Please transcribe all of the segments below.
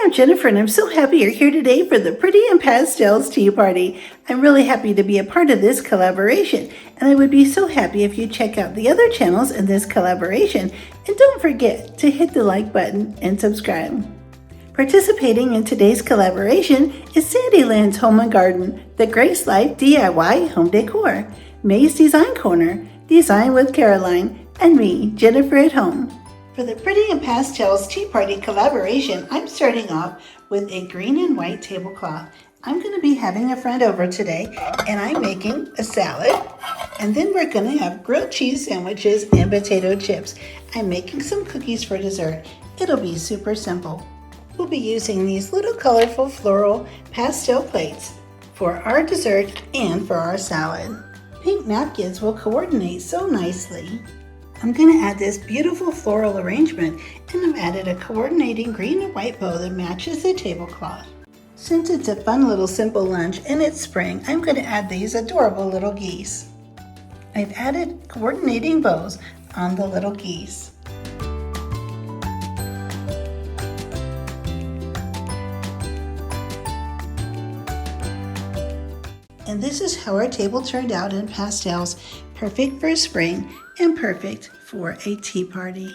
I'm Jennifer, and I'm so happy you're here today for the Pretty and Pastels Tea Party. I'm really happy to be a part of this collaboration, and I would be so happy if you check out the other channels in this collaboration, and don't forget to hit the like button and subscribe. Participating in today's collaboration is Sandyland's Home and Garden, the Grace Life DIY Home Decor, May's Design Corner, Design with Caroline, and me, Jennifer at Home. For the Pretty and Pastels Tea Party collaboration, I'm starting off with a green and white tablecloth. I'm going to be having a friend over today, and I'm making a salad, and then we're going to have grilled cheese sandwiches and potato chips. I'm making some cookies for dessert. It'll be super simple. We'll be using these little colorful floral pastel plates for our dessert and for our salad. Pink napkins will coordinate so nicely. I'm going to add this beautiful floral arrangement, and I've added a coordinating green and white bow that matches the tablecloth. Since it's a fun little simple lunch and it's spring, I'm going to add these adorable little geese. I've added coordinating bows on the little geese. And this is how our table turned out in pastels, perfect for spring and perfect for a tea party.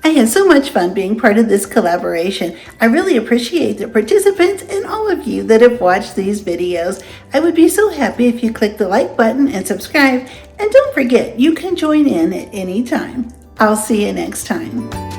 I had so much fun being part of this collaboration. I really appreciate the participants and all of you that have watched these videos. I would be so happy if you click the like button and subscribe. And don't forget, you can join in at any time. I'll see you next time.